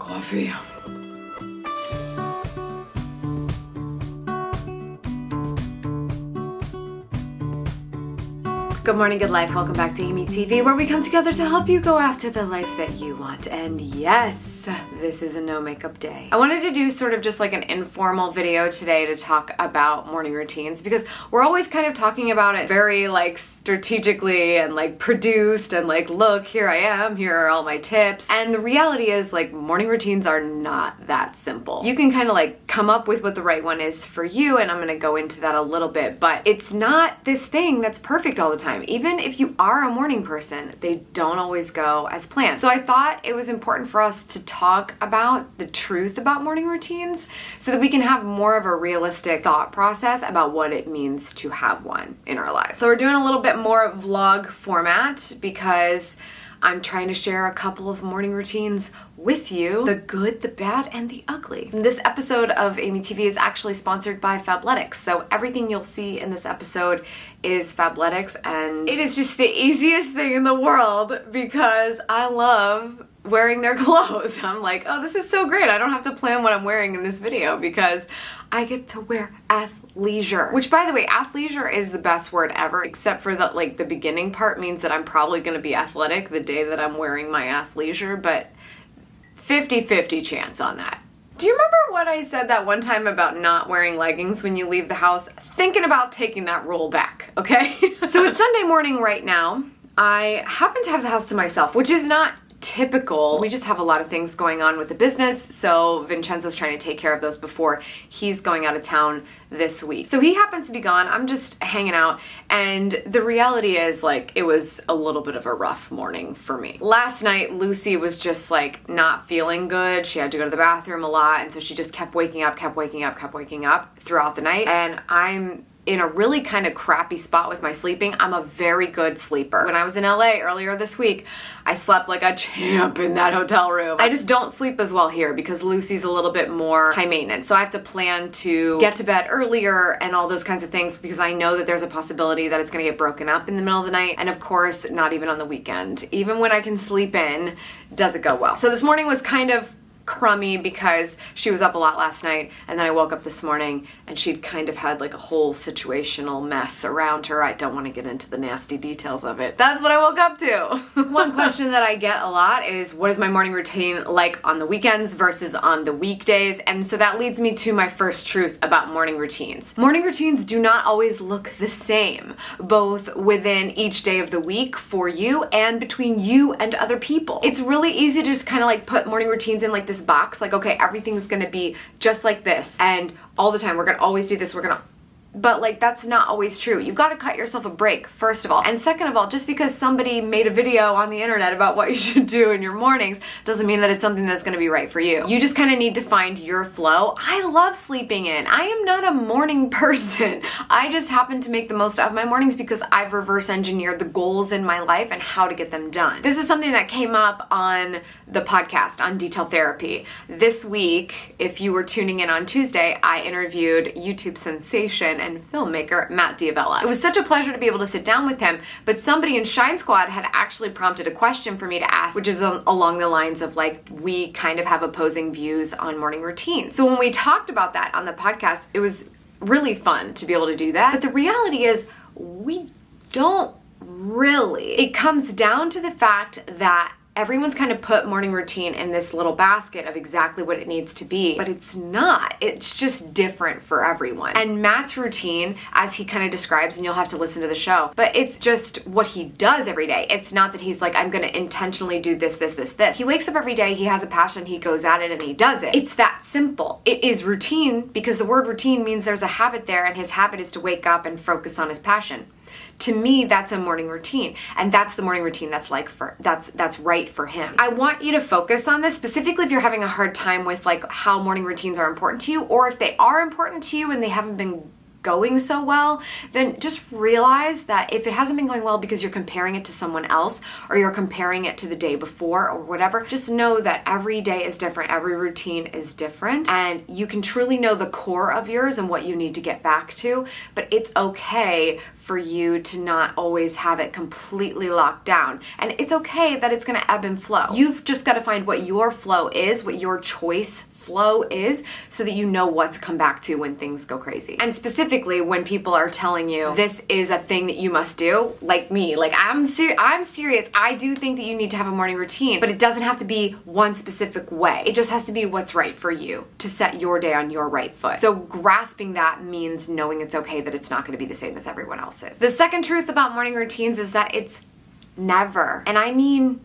coffee. Good morning, good life. Welcome back to Amy TV, where we come together to help you go after the life that you want. And yes, this is a no makeup day. I wanted to do sort of just like an informal video today to talk about morning routines, because we're always kind of talking about it very like strategically and like produced and like, look, here I am, here are all my tips. And the reality is, like, morning routines are not that simple. You can kind of like come up with what the right one is for you, and I'm gonna go into that a little bit, but it's not this thing that's perfect all the time. Even if you are a morning person, they don't always go as planned. So I thought it was important for us to talk about the truth about morning routines so that we can have more of a realistic thought process about what it means to have one in our lives. So we're doing a little bit more vlog format because I'm trying to share a couple of morning routines with you, the good, the bad, and the ugly. This episode of Amy TV is actually sponsored by Fabletics, so everything you'll see in this episode is Fabletics, and it is just the easiest thing in the world because I love wearing their clothes. I'm like, oh, this is so great. I don't have to plan what I'm wearing in this video because I get to wear athleisure. Which, by the way, athleisure is the best word ever, except for the like the beginning part means that I'm probably gonna be athletic the day that I'm wearing my athleisure, but 50-50 chance on that. Do you remember what I said that one time about not wearing leggings when you leave the house? Thinking about taking that rule back, okay? So it's Sunday morning right now. I happen to have the house to myself, which is not typical. We just have a lot of things going on with the business, so Vincenzo's trying to take care of those before he's going out of town this week. So he happens to be gone. I'm just hanging out, and the reality is, like, it was a little bit of a rough morning for me. Last night, Lucy was just like not feeling good. She had to go to the bathroom a lot, and so she just kept waking up throughout the night, and I'm in a really kind of crappy spot with my sleeping. I'm a very good sleeper. When I was in LA earlier this week, I slept like a champ in that hotel room. I just don't sleep as well here because Lucy's a little bit more high maintenance. So I have to plan to get to bed earlier and all those kinds of things because I know that there's a possibility that it's gonna get broken up in the middle of the night. And of course, not even on the weekend. Even when I can sleep in, does it go well. So this morning was kind of crummy because she was up a lot last night, and then I woke up this morning and she'd kind of had like a whole situational mess around her. I don't want to get into the nasty details of it. That's what I woke up to. One question that I get a lot is, what is my morning routine like on the weekends versus on the weekdays? And so that leads me to my first truth about morning routines. Morning routines do not always look the same, both within each day of the week for you and between you and other people. It's really easy to just kind of like put morning routines in like this box, like, okay, everything's gonna be just like this and all the time we're gonna always do this, but like that's not always true. You've got to cut yourself a break, first of all. And second of all, just because somebody made a video on the internet about what you should do in your mornings doesn't mean that it's something that's going to be right for you. You just kind of need to find your flow. I love sleeping in. I am not a morning person. I just happen to make the most out of my mornings because I've reverse engineered the goals in my life and how to get them done. This is something that came up on the podcast on Detail Therapy. This week, if you were tuning in on Tuesday, I interviewed YouTube sensation and filmmaker Matt Diavella. It was such a pleasure to be able to sit down with him, but somebody in Shine Squad had actually prompted a question for me to ask, which is along the lines of like, we kind of have opposing views on morning routines. So when we talked about that on the podcast, it was really fun to be able to do that. But the reality is, we don't really. It comes down to the fact that everyone's kind of put morning routine in this little basket of exactly what it needs to be, but it's not. It's just different for everyone. And Matt's routine, as he kind of describes, and you'll have to listen to the show, but it's just what he does every day. It's not that he's like, I'm gonna intentionally do this. He wakes up every day, he has a passion, he goes at it, and he does it. It's that simple. It is routine because the word routine means there's a habit there, and his habit is to wake up and focus on his passion. To me, that's a morning routine, and that's the morning routine that's right for him. I want you to focus on this, specifically if you're having a hard time with like how morning routines are important to you, or if they are important to you and they haven't been going so well, then just realize that if it hasn't been going well because you're comparing it to someone else or you're comparing it to the day before or whatever, just know that every day is different, every routine is different, and you can truly know the core of yours and what you need to get back to, but it's okay for you to not always have it completely locked down. And it's okay that it's gonna ebb and flow. You've just gotta find what your flow is, what your choice flow is, so that you know what to come back to when things go crazy. And specifically when people are telling you this is a thing that you must do, like me, like I'm serious. I do think that you need to have a morning routine, but it doesn't have to be one specific way. It just has to be what's right for you to set your day on your right foot. So grasping that means knowing it's okay that it's not going to be the same as everyone else's. The second truth about morning routines is that it's never, and I mean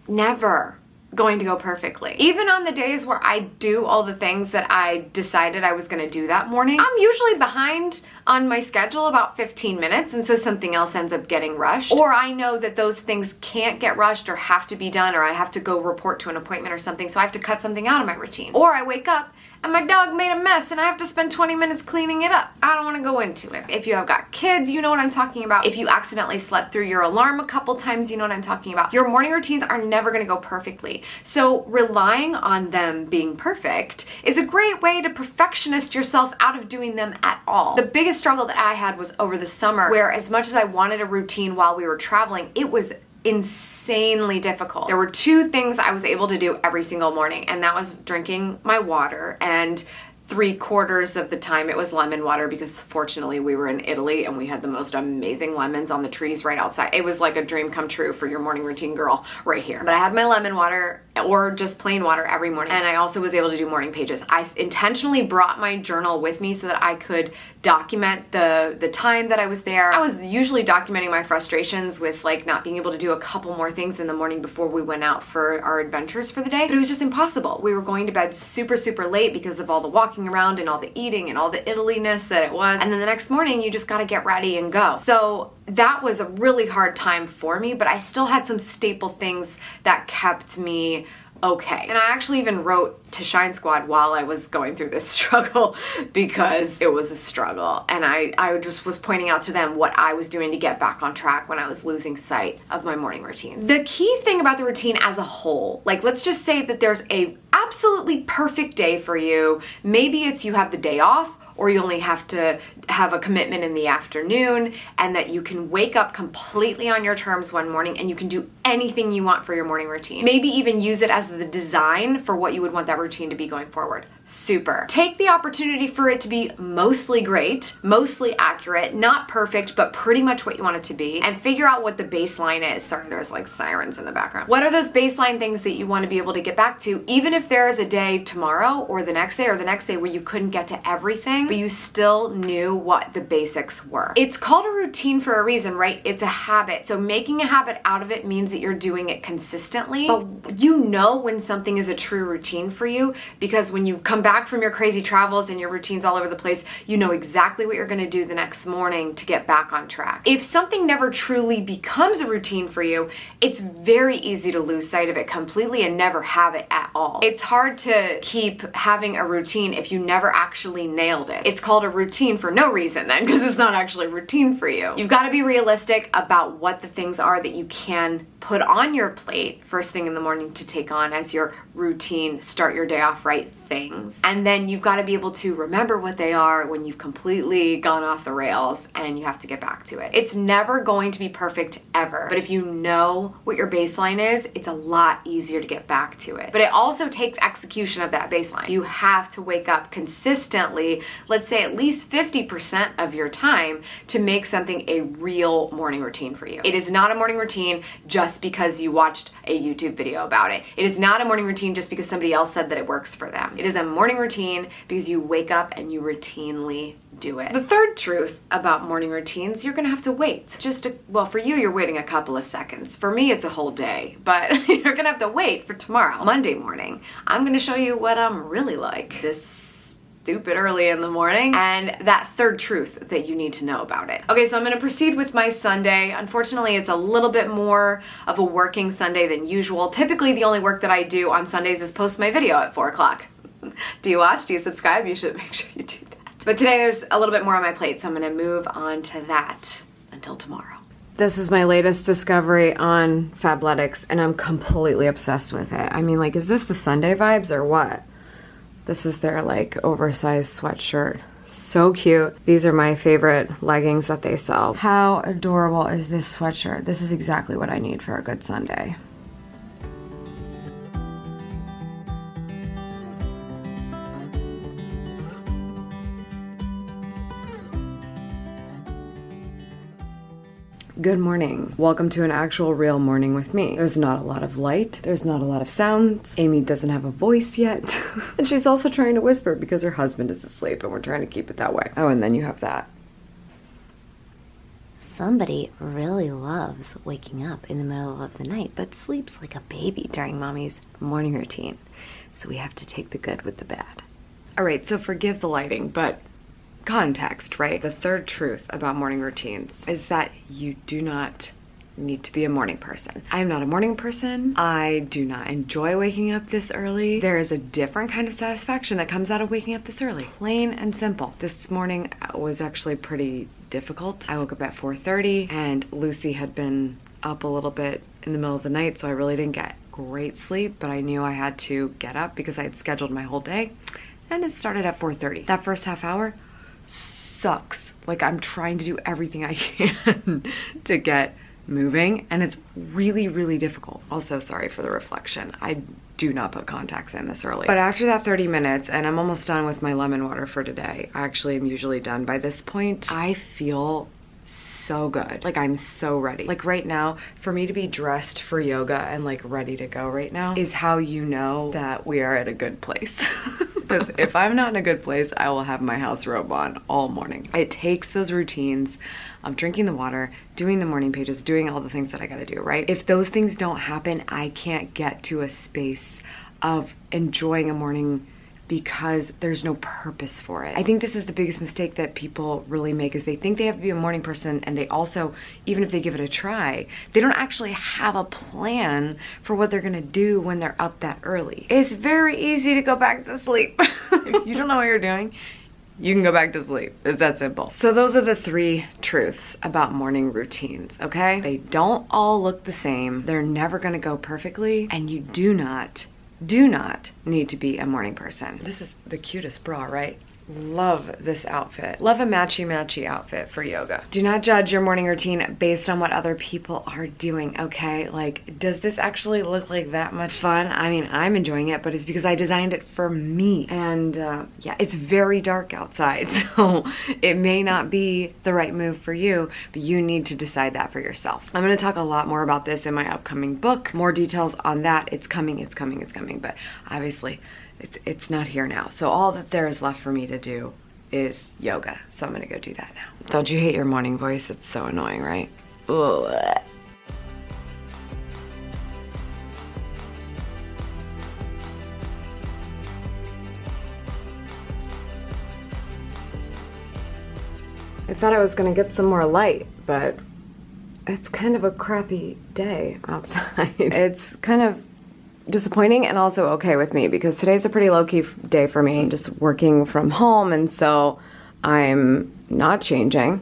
never, going to go perfectly. Even on the days where I do all the things that I decided I was gonna do that morning, I'm usually behind on my schedule about 15 minutes, and so something else ends up getting rushed. Or I know that those things can't get rushed or have to be done, or I have to go report to an appointment or something, so I have to cut something out of my routine. Or I wake up and my dog made a mess and I have to spend 20 minutes cleaning it up. I don't want to go into it. If you have got kids, you know what I'm talking about. If you accidentally slept through your alarm a couple times, you know what I'm talking about. Your morning routines are never going to go perfectly. So relying on them being perfect is a great way to perfectionist yourself out of doing them at all. The biggest struggle that I had was over the summer, where as much as I wanted a routine while we were traveling, it was insanely difficult. There were two things I was able to do every single morning, and that was drinking my water, and 3/4 of the time it was lemon water, because fortunately we were in Italy and we had the most amazing lemons on the trees right outside. It was like a dream come true for your morning routine girl right here. But I had my lemon water or just plain water every morning, and I also was able to do morning pages. I intentionally brought my journal with me so that I could document the time that I was there. I was usually documenting my frustrations with like not being able to do a couple more things in the morning before we went out for our adventures for the day, but it was just impossible. We were going to bed super late because of all the walking around and all the eating and all the Italy-ness that it was, and then the next morning you just gotta get ready and go. So that was a really hard time for me, but I still had some staple things that kept me okay. And I actually even wrote to Shine Squad while I was going through this struggle, because it was a struggle, and I just was pointing out to them what I was doing to get back on track when I was losing sight of my morning routines. The key thing about the routine as a whole, like let's just say that there's a absolutely perfect day for you. Maybe it's you have the day off, or you only have to have a commitment in the afternoon, and that you can wake up completely on your terms one morning and you can do anything you want for your morning routine. Maybe even use it as the design for what you would want that routine to be going forward. Super. Take the opportunity for it to be mostly great, mostly accurate, not perfect, but pretty much what you want it to be, and figure out what the baseline is. Sorry, there's like sirens in the background. What are those baseline things that you want to be able to get back to, even if there is a day tomorrow or the next day where you couldn't get to everything, but you still knew what the basics were. It's called a routine for a reason, right? It's a habit. So making a habit out of it means that you're doing it consistently, but you know when something is a true routine for you, because when you come back from your crazy travels and your routines all over the place, you know exactly what you're going to do the next morning to get back on track. If something never truly becomes a routine for you, it's very easy to lose sight of it completely and never have it at all. It's hard to keep having a routine if you never actually nailed it. It's called a routine for no reason then, because it's not actually a routine for you. You've got to be realistic about what the things are that you can put on your plate first thing in the morning to take on as your routine, start your day off right things. And then you've got to be able to remember what they are when you've completely gone off the rails and you have to get back to it. It's never going to be perfect ever, but if you know what your baseline is, it's a lot easier to get back to it. But it also takes execution of that baseline. You have to wake up consistently, let's say at least 50% of your time, to make something a real morning routine for you. It is not a morning routine just because you watched a YouTube video about it. It is not a morning routine just because somebody else said that it works for them. It is a morning routine because you wake up and you routinely do it. The third truth about morning routines, you're gonna have to wait. Well, for you, you're waiting a couple of seconds. For me, it's a whole day, but you're gonna have to wait for tomorrow, Monday morning. I'm gonna show you what I'm really like this stupid early in the morning, and that third truth that you need to know about it. Okay, so I'm gonna proceed with my Sunday. Unfortunately, it's a little bit more of a working Sunday than usual. Typically, the only work that I do on Sundays is post my video at 4 o'clock. Do you watch? Do you subscribe? You should make sure you do that. But today there's a little bit more on my plate, so I'm gonna move on to that until tomorrow. This is my latest discovery on Fabletics, and I'm completely obsessed with it. I mean, like, is this the Sunday vibes or what? This is their like oversized sweatshirt So cute. These are my favorite leggings that they sell. How adorable is this sweatshirt? This is exactly what I need for a good Sunday. Good morning. Welcome to an actual real morning with me. There's not a lot of light. There's not a lot of sounds. Amy doesn't have a voice yet. And she's also trying to whisper because her husband is asleep and we're trying to keep it that way. Oh, and then you have that. Somebody really loves waking up in the middle of the night, but sleeps like a baby during mommy's morning routine. So we have to take the good with the bad. All right, so forgive the lighting, but context, right? The third truth about morning routines is that you do not need to be a morning person. I am not a morning person. I do not enjoy waking up this early. There is a different kind of satisfaction that comes out of waking up this early. Plain and simple. This morning was actually pretty difficult. I woke up at 4:30 and Lucy had been up a little bit in the middle of the night, so I really didn't get great sleep, but I knew I had to get up because I had scheduled my whole day, and it started at 4:30. That first half hour sucks. Like, I'm trying to do everything I can to get moving, and it's really, really difficult. Also, sorry for the reflection. I do not put contacts in this early. But after that 30 minutes, and I'm almost done with my lemon water for today. I actually am usually done by this point. I feel so good. Like, I'm so ready. Like, right now, for me to be dressed for yoga and like ready to go right now is how you know that we are at a good place. Because if I'm not in a good place, I will have my house robe on all morning. It takes those routines of drinking the water, doing the morning pages, doing all the things that I gotta do, right? If those things don't happen, I can't get to a space of enjoying a morning because there's no purpose for it. I think this is the biggest mistake that people really make, is they think they have to be a morning person, and they also, even if they give it a try, they don't actually have a plan for what they're gonna do when they're up that early. It's very easy to go back to sleep. If you don't know what you're doing, you can go back to sleep. It's that simple. So those are the three truths about morning routines, okay? They don't all look the same. They're never gonna go perfectly, and you do not need to be a morning person. This is the cutest bra, right? Love this outfit. Love a matchy outfit for yoga. Do not judge your morning routine based on what other people are doing, okay? Like, does this actually look like that much fun? I mean, I'm enjoying it, but it's because I designed it for me. And yeah, it's very dark outside, so it may not be the right move for you, but you need to decide that for yourself. I'm gonna talk a lot more about this in my upcoming book. More details on that. It's coming, but obviously, it's not here now. So all that there is left for me to do is yoga. So I'm gonna go do that now. Don't you hate your morning voice? It's so annoying, right? Ugh. I thought I was gonna get some more light, but it's kind of a crappy day outside. It's kind of disappointing and also okay with me, because today's a pretty low-key day for me. I'm just working from home, and so I'm not changing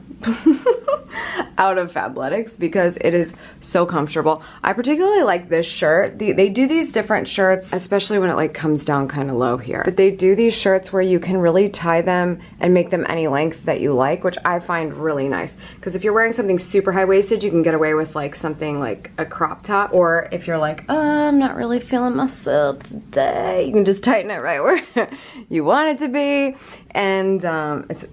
out of Fabletics because it is so comfortable. I particularly like this shirt. They do these different shirts, especially when it like comes down kind of low here. But they do these shirts where you can really tie them and make them any length that you like, which I find really nice. Because if you're wearing something super high-waisted, you can get away with like something like a crop top. Or if you're like, oh, I'm not really feeling myself today, you can just tighten it right where you want it to be. And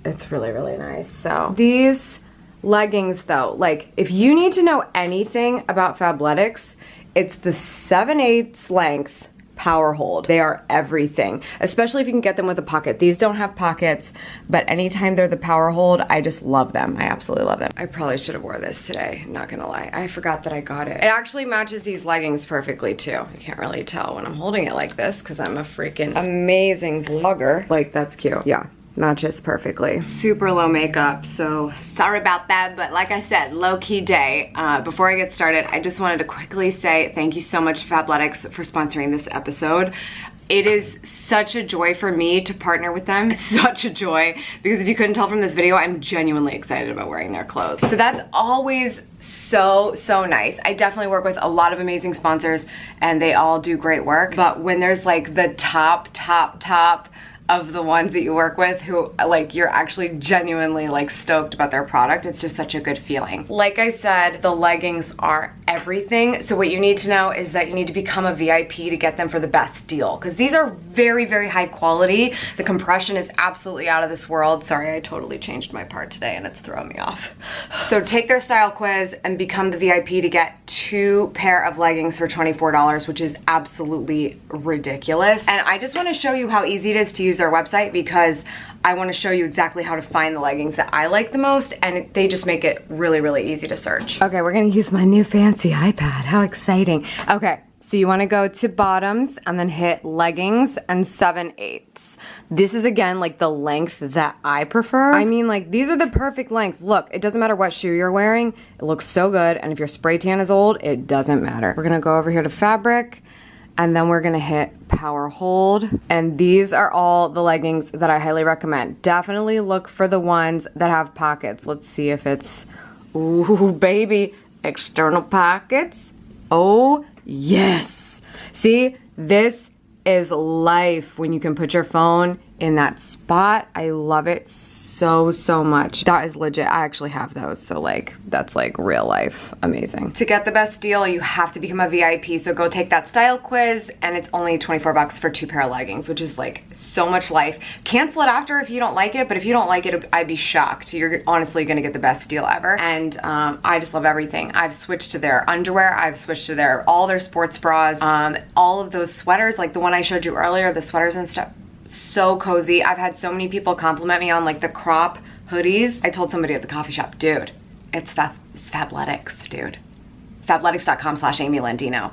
it's really, really nice. So these leggings though, like if you need to know anything about Fabletics, it's the 7/8 length Powerhold. They are everything, especially if you can get them with a pocket. These don't have pockets, but anytime they're the Powerhold, I just love them. I absolutely love them. I probably should have wore this today, not gonna lie. I forgot that I got it. It actually matches these leggings perfectly too. You can't really tell when I'm holding it like this because I'm a freaking amazing vlogger. Like, that's cute. Yeah. Matches perfectly. Super low makeup, so sorry about that, but like I said, low-key day. Before I get started, I just wanted to quickly say thank you so much to Fabletics for sponsoring this episode. It is such a joy for me to partner with them. It's such a joy, because if you couldn't tell from this video, I'm genuinely excited about wearing their clothes. So that's always so nice. I definitely work with a lot of amazing sponsors and they all do great work, but when there's like the top of the ones that you work with who like you're actually genuinely like stoked about their product. It's just such a good feeling. Like I said, the leggings are everything. So what you need to know is that you need to become a VIP to get them for the best deal, because these are very, very high quality. The compression is absolutely out of this world. Sorry, I totally changed my part today and it's throwing me off. So take their style quiz and become the VIP to get 2 pair of leggings for $24, which is absolutely ridiculous. And I just want to show you how easy it is to use their website, because I want to show you exactly how to find the leggings that I like the most, and they just make it really, really easy to search. Okay, we're gonna use my new fancy iPad. How exciting. Okay, so you want to go to bottoms and then hit leggings and 7/8. This is again like the length that I prefer. I mean, like, these are the perfect length. Look, it doesn't matter what shoe you're wearing. It looks so good, and if your spray tan is old, it doesn't matter. We're gonna go over here to fabric, and then we're gonna hit Powerhold. And these are all the leggings that I highly recommend. Definitely look for the ones that have pockets. Let's see if it's, ooh, baby, external pockets. Oh, yes. See, this is life when you can put your phone in that spot. I love it so much. That is legit. I actually have those, so like that's like real life amazing. To get the best deal, you have to become a VIP, so go take that style quiz, and it's only 24 bucks for 2 pair of leggings, which is like so much life. Cancel it after if you don't like it, but if you don't like it, I'd be shocked. You're honestly gonna get the best deal ever. And I just love everything. I've switched to their underwear, I've switched to all their sports bras, all of those sweaters, like the one I showed you earlier, the sweaters and stuff. So cozy. I've had so many people compliment me on like the crop hoodies. I told somebody at the coffee shop, dude, it's Fabletics, dude. Fabletics.com/Amy Landino.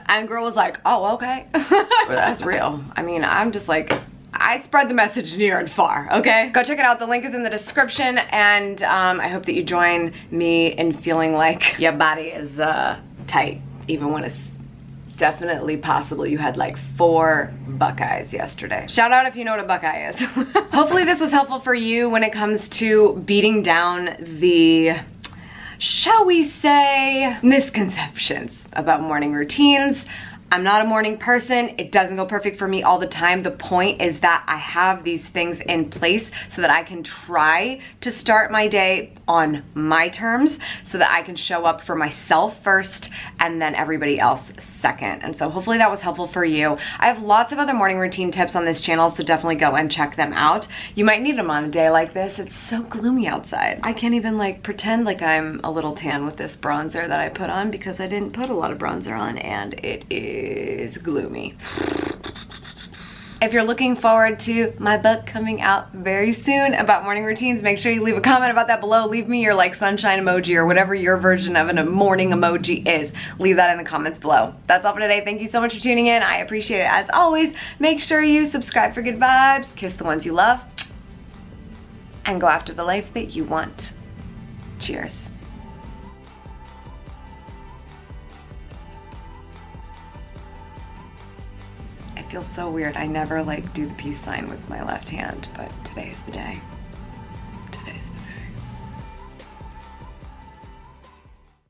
And girl was like, oh, okay. Well, that's real. I mean, I'm just like, I spread the message near and far, okay? Go check it out. The link is in the description, and I hope that you join me in feeling like your body is tight, even when it's definitely possible you had like 4 Buckeyes yesterday. Shout out if you know what a Buckeye is. Hopefully this was helpful for you when it comes to beating down the, shall we say, misconceptions about morning routines. I'm not a morning person. It doesn't go perfect for me all the time. The point is that I have these things in place so that I can try to start my day on my terms, so that I can show up for myself first and then everybody else second. And so hopefully that was helpful for you. I have lots of other morning routine tips on this channel, so definitely go and check them out. You might need them on a day like this. It's so gloomy outside. I can't even like pretend like I'm a little tan with this bronzer that I put on, because I didn't put a lot of bronzer on and it is gloomy. If you're looking forward to my book coming out very soon about morning routines, make sure you leave a comment about that below. Leave me your like sunshine emoji or whatever your version of a morning emoji is. Leave that in the comments below. That's all for today. Thank you so much for tuning in. I appreciate it as always. Make sure you subscribe for good vibes, kiss the ones you love, and go after the life that you want. Cheers. It feels so weird. I never like do the peace sign with my left hand, but today's the day. Today's the day.